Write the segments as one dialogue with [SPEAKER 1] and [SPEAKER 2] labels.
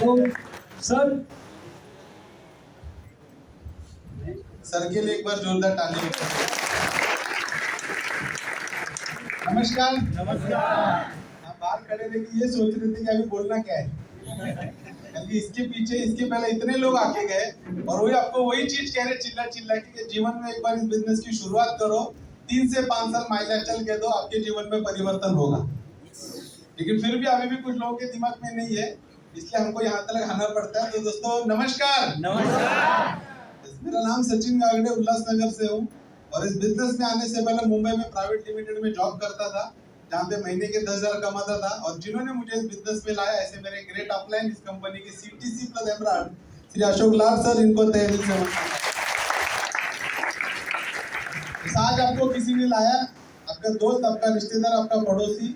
[SPEAKER 1] तो sir
[SPEAKER 2] sir के लिए एक बार जोरदार ताली। नमस्कार। आप बाहर खड़े रह के ये सोच रहे थे कि अभी बोलना क्या है, क्योंकि इसके पीछे इसके पहले इतने लोग आके गए और वही आपको वही चीज कह रहे चिल्ला चिल्ला के जीवन में एक बार इस बिजनेस की शुरुआत करो, 3 से 5 साल माइलेज चल के दो, आपके जीवन में परिवर्तन होगा। लेकिन फिर भी अभी भी कुछ लोगों के दिमाग में नहीं है, इसलिए हमको यहाँ तक आना पड़ता है। तो दोस्तों नमस्कार। मेरा नाम सचिन गागड़े उल्लासनगर से हूँ और इस बिजनेस में आने से पहले मुंबई में प्राइवेट लिमिटेड में जॉब करता था, जहाँ पे महीने के 10,000 कमाता था। और जिन्होंने मुझे इस बिजनेस में लाया, ऐसे मेरे ग्रेट अपलाइन इस कंपनी के CTC plus emerald Shri Ashok Lal sir, इनको तहे दिल से आज आपको किसी ने लाया, आपका दोस्त, आपका रिश्तेदार, आपका पड़ोसी।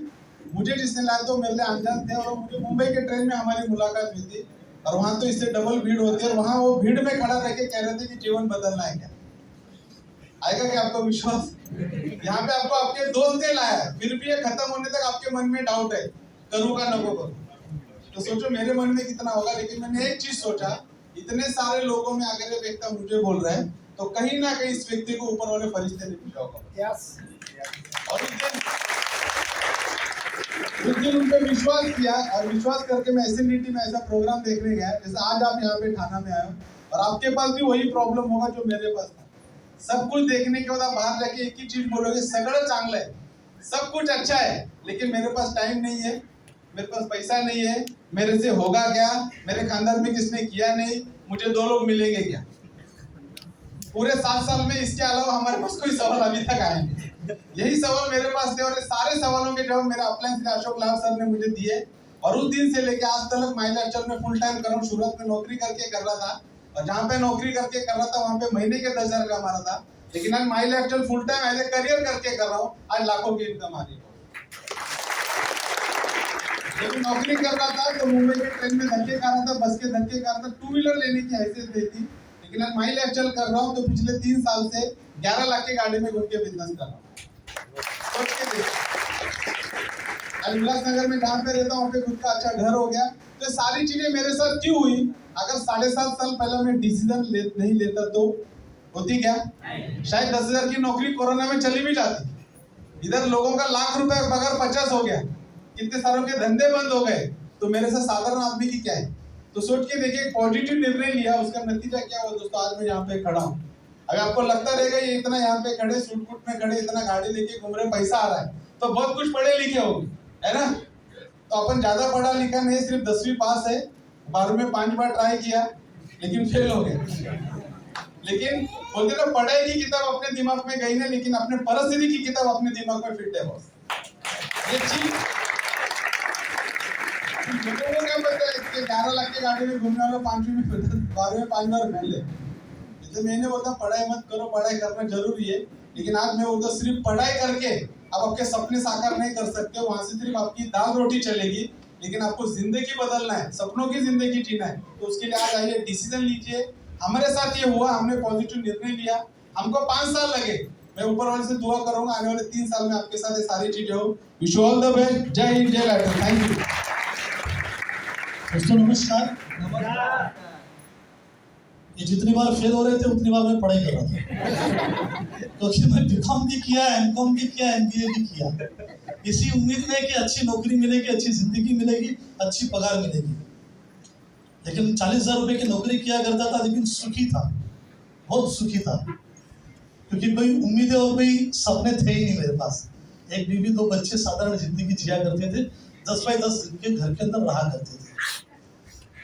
[SPEAKER 2] मुझे जिसने लाया तो मेरे लिए अनजान थे और मुझे मुंबई के ट्रेन में हमारी मुलाकात हुई थी और वहां तो इससे डबल भीड़ होती है और वहां वो भीड़ में खड़ा रह के कह रहे थे कि जीवन बदलना है क्या? आएगा क्या आपको विश्वास? यहाँ पे आपको आपके दोस्त ने लाया, फिर भी ये खत्म होने तक आपके मन में डाउट है, करूँगा ना वो करूँ। तो सोचो मेरे मन में कितना होगा। लेकिन मैंने एक चीज सोचा, इतने सारे लोगों में अगर ये व्यक्ति मुझे बोल रहा है तो कहीं ना कहीं इस व्यक्ति को ऊपर वाले फरिश्ते ने पूछा होगा। और उस दिन उन पे विश्वास किया और विश्वास करके मैं एसएनडीटी में ऐसा प्रोग्राम देखने गया, जैसे आज आप यहाँ पे ठाणा में आए हो और आपके पास भी वही प्रॉब्लम होगा जो मेरे पास था। सब कुछ देखने के बाद आप बाहर जाके एक ही चीज बोलोगे, सगळं चांगलं है, सब कुछ अच्छा है, लेकिन मेरे पास टाइम नहीं है, मेरे पास पैसा नहीं है, मेरे से होगा क्या, मेरे खानदान में किसने किया नहीं, मुझे 2 लोग मिलेंगे क्या? पूरे 7 साल में इसके अलावा हमारे पास कोई सवाल अभी तक आए नहीं। यही सवाल मेरे पास थे और सारे सवालों के जवाब मेरे अपलाइन श्री अशोक लाल सर ने मुझे दिए। और उस दिन से लेके आज तक माइलेज चल में फुल टाइम कर रहा हूँ। शुरुआत में नौकरी करके कर रहा था और जहाँ पे नौकरी करके कर रहा था वहाँ पे महीने के 10,000 कमा रहा था, लेकिन आज माइलेज चल full time as a career करके कर रहा हूँ, आज लाखों की इनकम आ रही है। जब नौकरी कर रहा था तो मुंबई के ट्रेन में धक्के खा रहा था, बस के धक्के खा रहा था, 2 व्हीलर लेने की हैसियत नहीं थी, लेकिन आज माइलेज चल कर रहा हूँ तो पिछले 3 साल से 11 लाख की गाड़ी में घूम के बिजनेस कर रहा हूँ। उल्लासनगर में जहाँ पे रहता हूँ वहाँ पे खुद का अच्छा घर हो गया। तो सारी चीजें मेरे साथ क्यों हुई? अगर 7.5 साल पहले मैं डिसीजन नहीं लेता तो होती क्या? शायद 10,000 की नौकरी कोरोना में चली भी जाती। इधर लोगों का लाख रुपए पगार 50 हो गया, कितने सारों के धंधे बंद हो गए, तो मेरे साथ साधारण आदमी की क्या है? तो सोच के देखिए, पॉजिटिव निर्णय लिया, उसका नतीजा क्या हुआ दोस्तों? आज मैं यहाँ पे खड़ा हूँ। अगर आपको लगता रहेगा ये इतना यहाँ पे खड़े, सूट में खड़े, इतना गाड़ी लेके घूम रहे, पैसा आ रहा है, तो बहुत कुछ पढ़े लिखे होंगे, है ना? तो अपन ज्यादा पढ़ा लिखा नहीं, सिर्फ 10वीं पास है, 12वीं में 5 बार ट्राई किया लेकिन फेल हो गए। लेकिन बोलते ना, पढ़ाई की किताब अपने दिमाग में गई नहीं, लेकिन अपने परिस्थिति की किताब अपने दिमाग में फिट है बॉस। ये चीज लोगों को क्या पता है कि 11 लाख की गाड़ी में घूमने वाला 5वीं में 12वीं में 5 बार फेल है। तो मैंने बोलता पढ़ाई मत करो, पढ़ाई करना जरूरी है, लेकिन आज मैं बोलता सिर्फ पढ़ाई करके आप आपके सपने साकार नहीं कर सकते। वहां से सिर्फ आपकी दाल रोटी चलेगी, लेकिन आपको जिंदगी बदलना है, सपनों की जिंदगी जीना है, तो उसके लिए आज आइए, डिसीजन लीजिए। हमारे साथ ये हुआ, हमने पॉजिटिव निर्णय लिया, हमको 5 साल लगे। मैं ऊपर वाले से दुआ करूंगा आने वाले 3 साल में आपके साथ ये सारी चीजें हो। Wish you all the best. जय हिंद, जय लाइटर। थैंक यू
[SPEAKER 1] दोस्तों नमस्कार। ये जितनी बार फेल हो रहे थे उतनी बार मैं पढ़ाई कर रहा था, क्योंकि मैं बीकॉम भी किया, एमकॉम भी किया, एमबीए भी किया, इसी उम्मीद में कि अच्छी नौकरी मिलेगी, अच्छी जिंदगी मिलेगी, अच्छी पगार मिलेगी। लेकिन 40,000 रुपए की नौकरी किया करता था, लेकिन सुखी था, बहुत सुखी था, क्योंकि कोई उम्मीदें और कोई सपने थे ही नहीं मेरे पास। एक बीवी, 2 बच्चे, साधारण जिंदगी जिया करते थे, 10 बाई 10 के घर के अंदर रहा करते थे।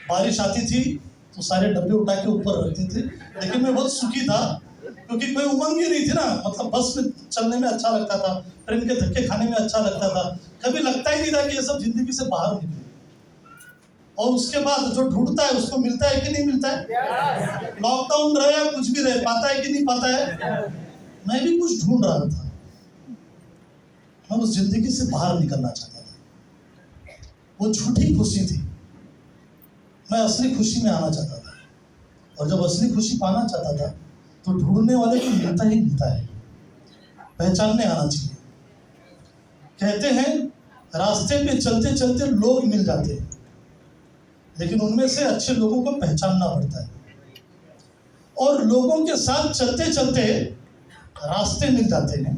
[SPEAKER 1] बारिश आती थी तो सारे डब्बे उठा के ऊपर रखते थे, लेकिन मैं बहुत सुखी था, क्योंकि कोई उमंग ही नहीं थी ना। मतलब बस में चलने में अच्छा लगता था, ट्रेन के धक्के खाने में अच्छा लगता था, कभी लगता ही नहीं था कि ये सब जिंदगी से बाहर निकले। और उसके बाद जो ढूंढता है उसको मिलता है कि नहीं मिलता है? लॉकडाउन रहे या कुछ भी रहे, पाता है कि नहीं पाता है? मैं भी कुछ ढूंढ रहा था, मैं उस जिंदगी से बाहर निकलना चाहता था। वो झूठी खुशी थी, मैं असली खुशी में आना चाहता था। और जब असली खुशी पाना चाहता था तो ढूंढने वाले को मिलता ही मिलता है, पहचानने आना चाहिए। कहते हैं रास्ते पे चलते चलते लोग मिल जाते हैं, लेकिन उनमें से अच्छे लोगों को पहचानना पड़ता है, और लोगों के साथ चलते चलते रास्ते मिल जाते हैं,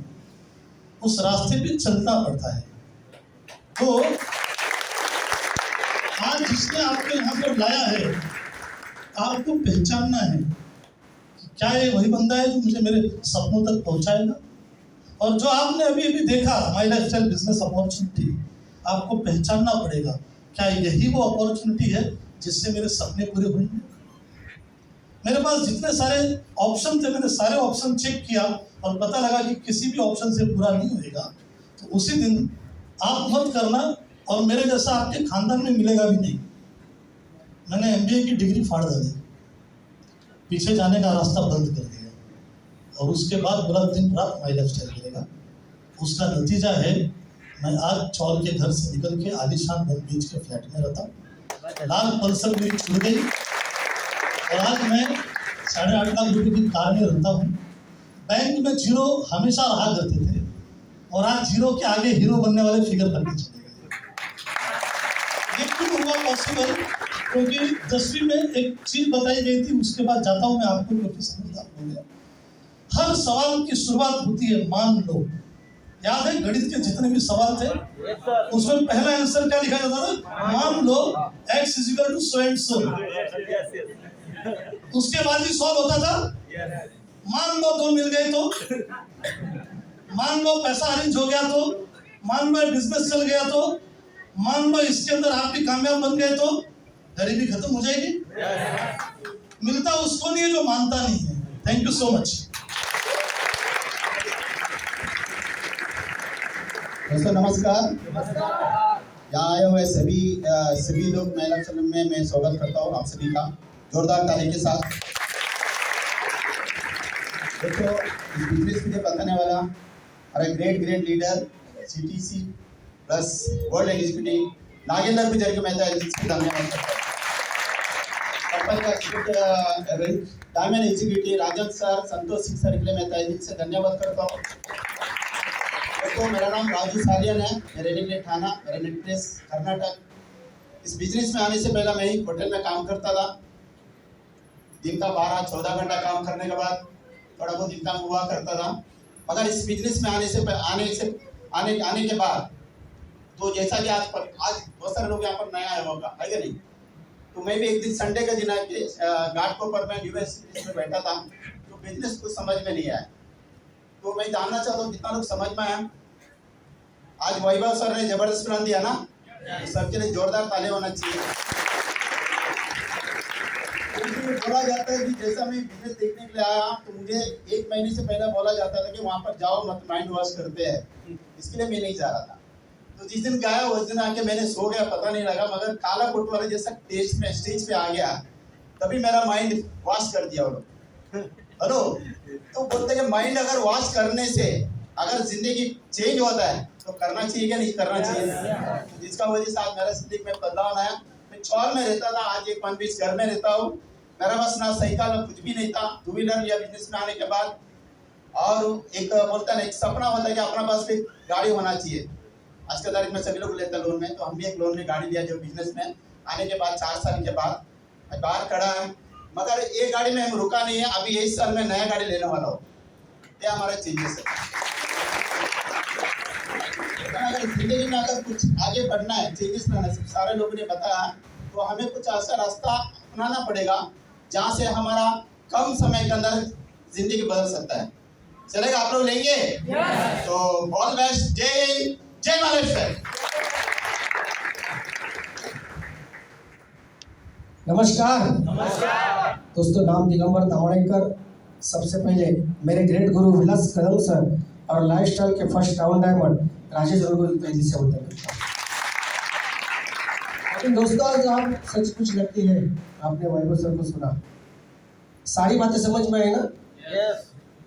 [SPEAKER 1] उस रास्ते पे चलना पड़ता है। तो आज जिसने आपको यहाँ पर लाया है, आपको पहचानना है कि क्या ये वही बंदा है जो मुझे मेरे सपनों तक पहुँचाएगा। और जो आपने अभी अभी देखा माई लाइफस्टाइल बिजनेस अपॉर्चुनिटी, आपको पहचानना पड़ेगा क्या यही वो अपॉर्चुनिटी है जिससे मेरे सपने पूरे होंगे। मेरे पास जितने सारे ऑप्शन थे, मैंने सारे ऑप्शन चेक किया और पता लगा कि किसी भी ऑप्शन से पूरा नहीं होगा। तो उसी दिन आप मत करना, और मेरे जैसा आपके खानदान में मिलेगा भी नहीं। मैंने MBA की डिग्री फाड़ डाली, पीछे जाने का रास्ता बंद कर दिया, और उसके बाद बोला दिन रात माई लाइफस्टाइल करेगा। उसका नतीजा है मैं आज चौल के घर से निकल के आलीशान बन बीच के फ्लैट में रहता हूँ, लाल पल्सर मेरी छूट गई, और आज मैं 8.5 लाख रुपए की कार में रहता हूँ। बैंक में जीरो हमेशा रहा करते थे, और आज जीरो के आगे हीरो बनने वाले फिगर करके चले गए। ये क्यों हुआ पॉसिबल? क्योंकि 10वीं में एक चीज बताई गई थी, उसके बाद जाता हूँ मैं आपको, क्योंकि समझदार हो गया। हर सवाल की शुरुआत होती है मान लो। याद है गणित के जितने भी सवाल थे, उसमें पहला आंसर क्या लिखा जाता था? मान लो x = so and so। उसके बाद ही सॉल्व होता था। मान लो 2 मिल गए तो, मान लो पैसा अरेंज हो गया तो, मान लो बिजनेस चल गया तो, मान लो इसके अंदर आप भी कामयाब बन गए तो गरीबी खत्म हो जाएगी। मिलता उसको नहीं है जो मानता नहीं है। Thank you so much.
[SPEAKER 3] दोस्तों नमस्कार। यहाँ आए हुए सभी लोग महिला सदन में मैं स्वागत करता हूँ आप सभी का जोरदार ताली के साथ। देखो इस बिजनेस के लिए बताने वाला हमारा great leader CTC plus world executive Nagendra Vijay को मैं धन्यवाद करता हूँ। कंपनी का diamond executive Rajan sir, Santosh Singh sir के लिए मैं दिल से धन्यवाद करता हूँ। तो मेरा नाम राजू सालियन है, मेरे निकले थाना, मेरा निकलेस कर्नाटक। इस बिजनेस में आने से पहले मैं ही होटल में काम करता था। दिन का 12-14 घंटा काम करने के बाद थोड़ा बहुत इनकम हुआ करता था। मगर इस बिजनेस में आने के बाद तो जैसा कि आज बहुत सारे लोग यहाँ पर नया आया होगा, है क्या नहीं? तो मैं भी एक दिन संडे के दिन आके घाटकोपर में यूनिवर्सिटी में बैठा था, तो बिजनेस कुछ समझ में नहीं आया। तो मैं जानना चाहता हूँ कितना लोग समझ में आया। आज वैभव सर ने जबरदस्त प्लान दिया ना, सबके लिए जोरदार ताली होना चाहिए। बोला जाता है कि जैसा मैं बिजनेस देखने के लिए आया तो मुझे 1 महीने से पहले बोला जाता था कि वहाँ पर जाओ मत, माइंड वॉश करते हैं। इसके लिए मैं नहीं जा रहा था। तो जिस दिन गया उस दिन आके मैंने सो गया, पता नहीं लगा, मगर काला कोट वाले जैसा स्टेज पे आ गया, तभी मेरा माइंड वॉश कर दिया वो लोग। हेलो, तो बोलते हैं कि माइंड अगर वॉश करने से अगर जिंदगी चेंज होता है तो करना चाहिए क्या नहीं करना चाहिए? तो जिसका वजह से आज मेरा जिंदगी में बदलाव आया। मैं चौल में रहता था, आज एक 1 बीस घर में रहता हूँ। मेरा पास ना साइकिल ना कुछ भी नहीं था। 2 व्हीलर लिया बिजनेस में आने के बाद, और एक बोलता है एक सपना होता है कि अपना पास भी गाड़ी होना चाहिए। आज के तारीख में सभी लोग लेते हैं लोन में, तो हम भी एक लोन में गाड़ी लिया जो बिजनेस में आने के बाद 4 साल के बाद मैं बाहर खड़ा है। मगर ये गाड़ी में हम रुका नहीं है, अभी 1 साल में नया गाड़ी लेने वाला हूँ। ये हमारा चेंजेस है। अगर जिंदगी में अगर कुछ आगे बढ़ना है, चेंजेस लाना है, सारे लोगों ने बताया, तो हमें कुछ ऐसा रास्ता अपनाना पड़ेगा जहाँ से हमारा कम समय के अंदर जिंदगी बदल सकता है। चलेगा? आप लोग लेंगे? तो ऑल बेस्ट। जय महाराष्ट्र।
[SPEAKER 4] नमस्कार दोस्तों, नाम दिगंबर दामोड़कर। सबसे पहले मेरे ग्रेट गुरु विलास कदम सर और लाइफस्टाइल के फर्स्ट टाउन डायमंड राजेश को तेजी से उत्तर करता हूँ। लेकिन दोस्तों आज आप सच कुछ लगती है, आपने वैभव सर को सुना, सारी बातें समझ में आई ना?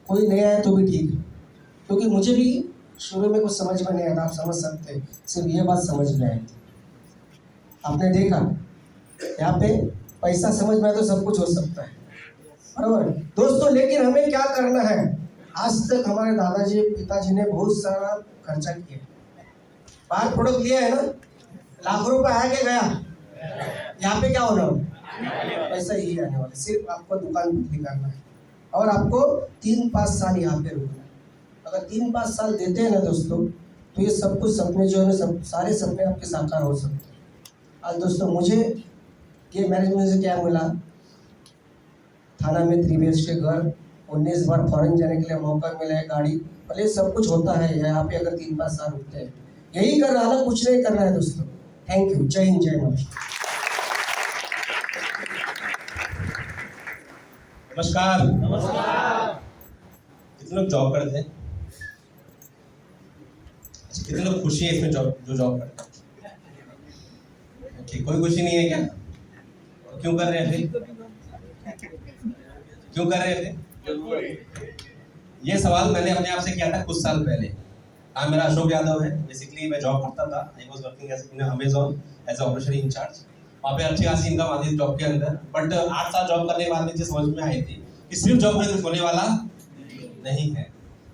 [SPEAKER 4] कोई नया है तो भी ठीक, क्योंकि मुझे भी शुरू में कुछ समझ में नहीं आया था। आप समझ सकते, सिर्फ ये बात समझ में आई थी। आपने देखा यहाँ पे पैसा समझ में आया तो सब कुछ हो सकता है, बराबर दोस्तों। लेकिन हमें क्या करना है? आज तक हमारे दादाजी पिताजी ने बहुत सारा खर्चा किया, बाहर प्रोडक्ट लिया है ना, लाखों रुपए आया के गया, यहाँ पे क्या होना हो, पैसा यही आने वाला, सिर्फ आपको दुकान बिक्री करना है और आपको 3-5 साल यहाँ पे रुकना है। अगर 3-5 साल देते हैं ना दोस्तों, तो ये सब कुछ सपने जो है ना, सब सारे सपने आपके साकार हो सकते हैं। आज दोस्तों मुझे ये मैनेजमेंट से क्या मिला, थाना में 3 BHK घर, 19 बार फॉरेन जाने के लिए मौका मिला है, गाड़ी, भले सब कुछ होता है यहाँ पे अगर 3-5 साल रुकते हैं। यही कर रहा है, कुछ नहीं करना है दोस्तों। थैंक यू, जय हिंद, जय महाराष्ट्र।
[SPEAKER 5] नमस्कार। कितने लोग जॉब करते हैं? कितने लोग खुशी है इसमें जो जॉब करते हैं? ओके, कोई खुशी नहीं है क्या? क्यों कर रहे हैं फिर? क्यों कर रहे थे? ये सवाल मैंने अपने आप से किया था कुछ साल पहले। हाँ, मेरा अशोक यादव है। बेसिकली मैं जॉब करता था, I was working as in Amazon as a operation incharge. वहाँ पे अच्छी खासी इनकम आती थी जॉब के अंदर, बट 8 साल जॉब करने के बाद मुझे समझ में आई थी कि सिर्फ जॉब करने से होने वाला नहीं है।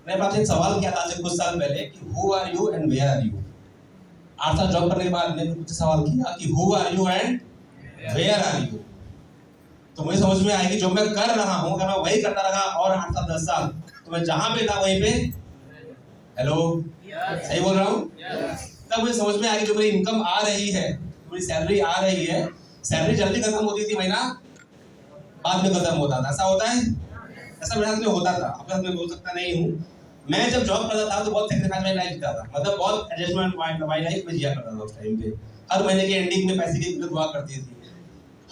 [SPEAKER 5] मैंने आपसे एक सवाल किया था आज से कुछ साल पहले कि who are you and where are you. 8 साल जॉब करने के बाद मैंने मुझसे सवाल किया कि who are you and where are you. तो मुझे समझ में आया कि जो मैं कर रहा हूँ, अगर मैं वही करता रहा और 8 साल 10 साल, तो मैं जहां पे था वहीं पे, हेलो, सही बोल रहा हूँ? तब मुझे समझ में आया कि जो मेरी इनकम आ रही है, मेरी सैलरी आ रही है, सैलरी जल्दी खत्म होती थी, महीना बाद में खत्म होता था। ऐसा होता है? ऐसा मेरे साथ में होता था। अपने साथ में बोल सकता नहीं हूँ। मैं जब जॉब करता था तो बहुत सेक्रीफाइस वाली लाइफ जीता था, मतलब बहुत एडजस्टमेंट वाली लाइफ में जिया करता था उस टाइम पे। हर महीने के एंडिंग में पैसे की दिक्कत हुआ करती थी।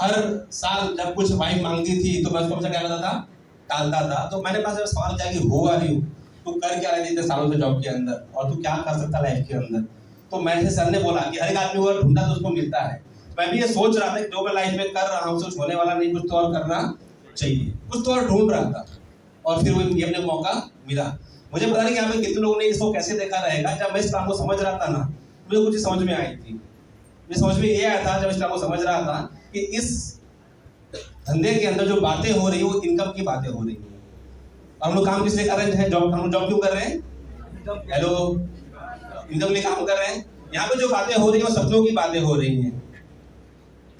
[SPEAKER 5] हर साल जब कुछ वाइफ मांगती थी तो मैं उसको हमेशा क्या करता था, टालता था। तो मैंने पास सवाल किया कि हु आर यू, तू कर क्या रही थी सालों से जॉब के अंदर, और तू क्या कर सकता लाइफ के अंदर। तो मैंने सर ने बोला कि हर एक आदमी को ढूंढा तो उसको मिलता है। मैं भी ये सोच रहा था कि जो मैं लाइफ में कर रहा हूँ कुछ होने वाला नहीं, कुछ तो और करना चाहिए, कुछ तो और ढूंढ रहा था। और फिर वो ये अपने मौका मिला। मुझे पता नहीं कि यहाँ पे कितने लोगों ने इसको कैसे देखा रहेगा। जब मैं इस काम को समझ रहा था ना, मुझे कुछ समझ में आई थी। मुझे समझ में ये आया था जब इस काम को समझ रहा था कि इस धंधे के अंदर जो बातें हो रही है वो इनकम की बातें हो रही है। हम लोग काम किस लिए कर रहे हैं? जॉब, हम लोग जॉब क्यों कर रहे हैं? हेलो, इनकम के लिए काम कर रहे हैं। यहाँ पे जो बातें हो रही है वो सपनों की बातें हो रही हैं।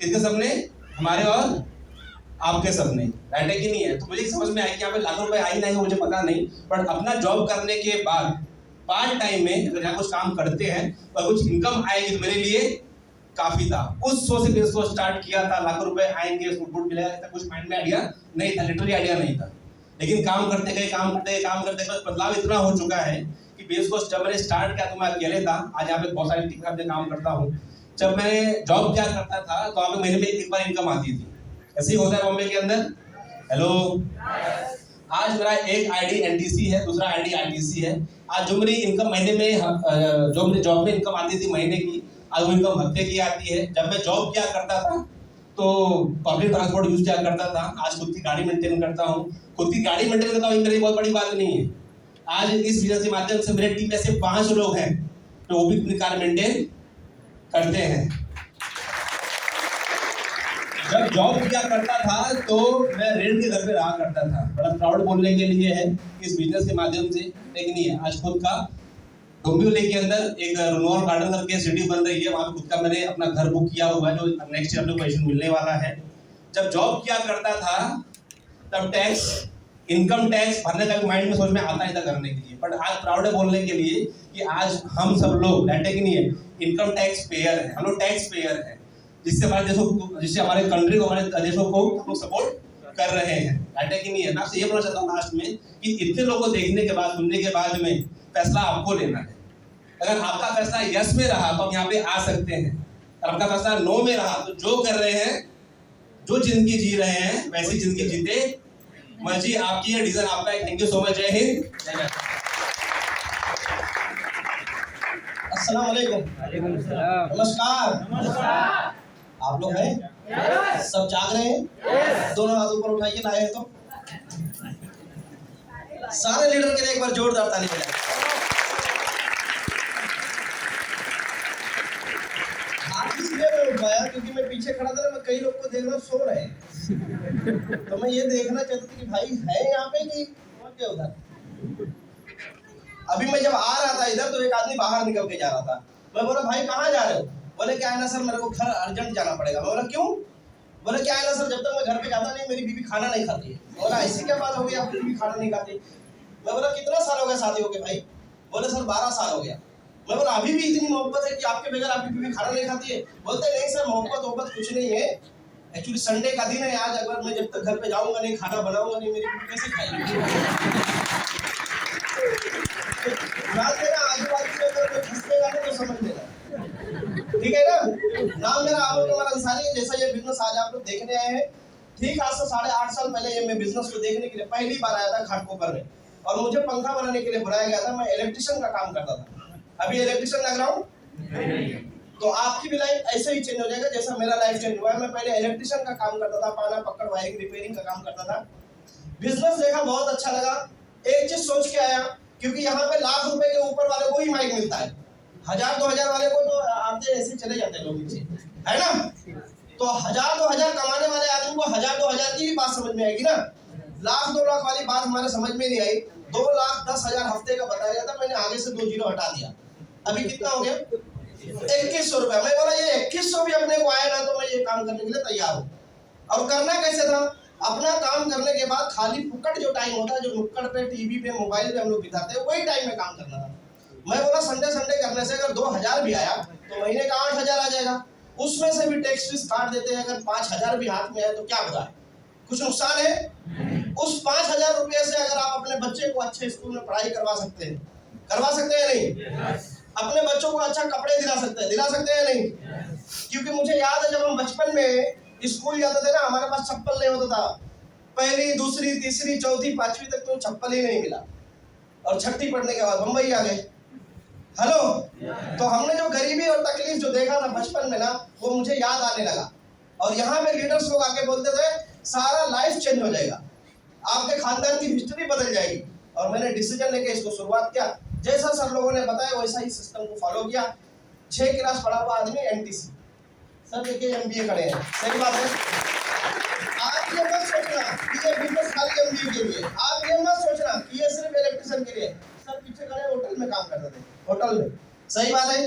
[SPEAKER 5] किसके सपने? हमारे और आपके सपने, राइट है कि नहीं है? तो मुझे समझ में आया कि यहाँ पे लाखों रुपए आई नहीं मुझे पता नहीं, बट अपना जॉब करने के बाद पार्ट टाइम में अगर यहाँ कुछ काम करते हैं और कुछ इनकम आएगी तो मेरे लिए काफी था। उस सोच से बिजनेस को स्टार्ट किया था। लाखों रुपए आएंगे, उसको गुड मिलेगा, ऐसा कुछ माइंड में आइडिया नहीं था, लिटरली आइडिया नहीं था। लेकिन काम करते गए बदलाव इतना हो चुका है कि बिजनेस को जब मैंने स्टार्ट किया तो मैं अकेले था। आज यहाँ पे बहुत सारी टीम में काम करता हूँ। जब मैं जॉब क्या करता था तो वहाँ पे महीने में एक बार इनकम आती थी। ऐसे ही होता है बॉम्बे के अंदर। हेलो, आज मेरा एक आईडी एनटीसी है, दूसरा आईडी आरटीसी है। आज जो मेरी इनकम महीने में, जो मेरी जॉब में इनकम आती थी महीने की, आज वो इनकम हफ्ते की आती है। जब मैं जॉब क्या करता था तो पब्लिक ट्रांसपोर्ट यूज क्या करता था, आज खुद की गाड़ी मेंटेन करता हूँ। खुद की गाड़ी मेंटेन करता हूँ, मेरी बहुत बड़ी बात नहीं है। आज इस बिजनेस के माध्यम से मेरे टीम में से 5 लोग हैं तो वो भी अपनी कार मेंटेन करते हैं। जब जॉब किया करता था तो मैं रेंट के घर पे रहा करता था। बड़ा प्राउड बोलने के लिए है इस बिजनेस के माध्यम से, लेकिन नहीं है। आज खुद का डोंबिवली के अंदर एक रोनोर गार्डन करके सिटी बन रही है, वहाँ पे खुद का मैंने अपना घर बुक किया हुआ है जो नेक्स्ट ईयर में पोजीशन मिलने वाला है। जब जॉब किया करता था तब टैक्स, इनकम टैक्स भरने का भी माइंड में सोच में आता ही था करने के लिए, बट आज प्राउड है बोलने के लिए कि आज हम सब लोग डाटे की नहीं है, इनकम टैक्स पेयर है। हम लोग टैक्स पेयर है, जिससे हमारे देशों, जिससे हमारे कंट्री को, हमारे देशों को हम लोग सपोर्ट कर रहे हैं। डाटे की नहीं है। मैं आपसे ये बोलना चाहता हूँ लास्ट में कि इतने लोगों को देखने के बाद, सुनने के बाद में फैसला आपको लेना है। अगर आपका फैसला यस में रहा तो आप यहाँ पे आ सकते हैं, और आपका फैसला नो में रहा तो जो कर रहे हैं, जो जिंदगी जी रहे हैं वैसी जिंदगी जीते। मर्जी आपकी है, डिसीजन आपका है। Thank you so much. जय हिंद, जय भारत।
[SPEAKER 4] अस्सलाम वालेकुम। नमस्कार। आप लोग हैं? सब जाग रहे हैं? दोनों हाथ ऊपर उठाइए, लाए हैं तो। सारे लीडर के लिए एक बार जोरदार ताली बजाएं। आज इसलिए मैं उठाया क्योंकि मैं पीछे खड़ा था, मैं कई लोग को देख रहा सो रहे हैं, तो मैं ये देखना चाहता था कि भाई है यहाँ पे कि क्या उधर। अभी मैं जब आ रहा था इधर तो एक आदमी बाहर निकल के जा रहा था। मैं बोला भाई कहाँ जा रहे हो? बोले क्या है ना सर, मेरे को घर अर्जेंट जाना पड़ेगा। मैं बोला क्यों? बोले क्या है ना सर, जब तक मैं घर पे जाता नहीं मेरी बीवी खाना नहीं खाती है। बोला ऐसी क्या बात हो गई आपकी बीवी खाना नहीं खाती? मैं बोला कितना साल हो गया शादी हो गए भाई? बोले सर 12 साल हो गया। मैं बोला अभी भी इतनी मोहब्बत है कि आपके बगैर आपकी बीवी खाना नहीं खाती है? बोलते नहीं सर, मोहब्बत कुछ नहीं है, एक्चुअली संडे का दिन है आज, अगर मैं जब तक घर पे जाऊंगा नहीं, खाना बनाऊंगा नहीं, मेरी बीवी कैसे खाएगी? रात मेरा आजू बाजू में अगर कोई फंसलेगा तो समझ लेना, ठीक है ना। नाम मेरा आबुल कमर अंसारी है। जैसा ये बिजनेस आज आप लोग देखने आए हैं, ठीक आज से 8.5 साल पहले ये मैं बिजनेस को देखने के लिए पहली बार आया था घाटकोपर में, और मुझे पंखा बनाने के लिए बुलाया गया था। मैं इलेक्ट्रिशियन का काम करता था, अभी इलेक्ट्रिशियन लग रहा हूँ। तो आपकी भी लाइफ ऐसे ही चेंज हो जाएगा जैसा मेरा लाइफ चेंज हुआ है। मैं पहले इलेक्ट्रिशियन का काम करता था, पाना पकड़ वायरिंग रिपेयरिंग का काम करता था। बिजनेस देखा, बहुत अच्छा लगा। एक चीज सोच के आया, क्योंकि यहाँ पे लाख रुपए के ऊपर वाले को ही माइक मिलता है, 1000-2000 वाले को तो आते ऐसे चले जाते हैं लोग नीचे, है ना। तो 1000-2000 कमाने वाले आदमी को 1000-2000 की भी बात समझ में आएगी ना। लाख 2 लाख वाली बात हमारे समझ में नहीं आई। 2,10,000 हफ्ते का बताया गया था, मैंने आगे से 2 जीरो हटा दिया। अभी कितना हो गया? 2100 रुपया। मैं बोला ये 2100 भी अपने को आएगा तो मैं ये काम करने के लिए तैयार हूँ। और करना कैसे था? अपना काम करने के बाद खाली फुकट जो टाइम होता है, जो नुक्कड़ पे, टीवी पे, मोबाइल पे हम लोग बिताते हैं, वही टाइम में काम करना था। मैं बोला संडे करने से अगर 2000 भी आया तो महीने का 8000 आ जाएगा। उसमें से भी टैक्स फीस काट देते हैं, अगर 5000 भी हाथ में आए तो क्या बताए, कुछ नुकसान है? उस 5000 रुपये से अगर आप अपने बच्चे को अच्छे स्कूल में पढ़ाई करवा सकते हैं या नहीं? अपने बच्चों को अच्छा कपड़े दिला सकते हैं या नहीं? क्योंकि मुझे याद है जब हम बचपन में स्कूल जाते थे ना, हमारे पास चप्पल नहीं होता था। पहली, दूसरी, तीसरी, चौथी, 5वीं तक तो चप्पल ही नहीं मिला, और 6ठी पढ़ने के बाद बम्बई आ गए। हेलो, तो हमने जो गरीबी और तकलीफ जो देखा था बचपन में ना, वो मुझे याद आने लगा। और यहाँ पे लीडर्स लोग आके बोलते थे सारा लाइफ चेंज हो जाएगा, आपके खानदान की हिस्ट्री बदल जाएगी। और मैंने डिसीजन लेके इसको शुरुआत किया। जैसा सब लोगों ने बताया वैसा ही सिस्टम को फॉलो किया। 6 क्लास पढ़ा हुआ आदमी एनटीसी, सब देखिए एमबीए करे हैं, सही बात है। आप ये मत सोचना कि ये बिजनेस खाली एमबीए के लिए, आप ये मत सोचना कि ये सिर्फ इलेक्ट्रिशियन के लिए। सब पीछे खड़े होटल में काम करते थे, होटल में, सही बात है।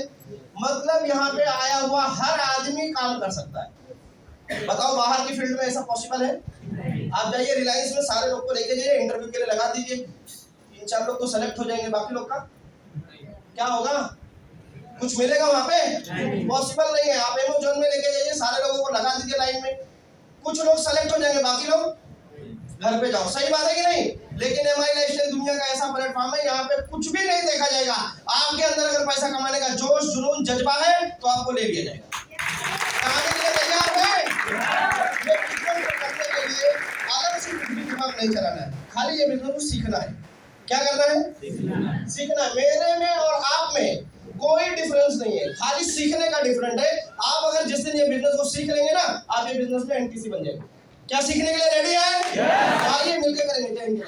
[SPEAKER 4] मतलब यहाँ पे आया हुआ हर आदमी काम कर सकता है। बताओ बाहर की फील्ड में ऐसा पॉसिबल है? आप जाइए रिलायंस में, सारे लोग को लेके जाइए, इंटरव्यू के लिए लगा दीजिए, 3-4 लोग तो सेलेक्ट हो जाएंगे, बाकी लोग का क्या होगा? कुछ मिलेगा वहां पे? पॉसिबल नहीं है। आप एमेजॉन में लेके जाइए, सारे लोगों को लगा दीजिए लाइन में, कुछ लोग सेलेक्ट हो जाएंगे, बाकी लोग घर पे जाओ, सही बात है कि नहीं? लेकिन एमआई लाइफस्टाइल दुनिया का ऐसा प्लेटफॉर्म है, यहाँ पे कुछ भी नहीं देखा जाएगा। आपके अंदर अगर पैसा कमाने का जोश, जुनून, जज्बा है तो आपको ले लिया जाएगा। कमाने के लिए तैयार है? ये बिजनेस करने के लिए अलग से कुछ भी दिमाग नहीं चलाना है, खाली ये बिजनेस को सीखना है। क्या करना है? सीखना है। मेरे में और आप में कोई डिफरेंस नहीं है, खाली सीखने का डिफरेंट है। आप अगर जिस दिन ये बिजनेस को सीख लेंगे ना, आप ये बिजनेस में एनटीसी बन जाएंगे। क्या सीखने के लिए रेडी है? आइए मिलकर करेंगे। Thank you.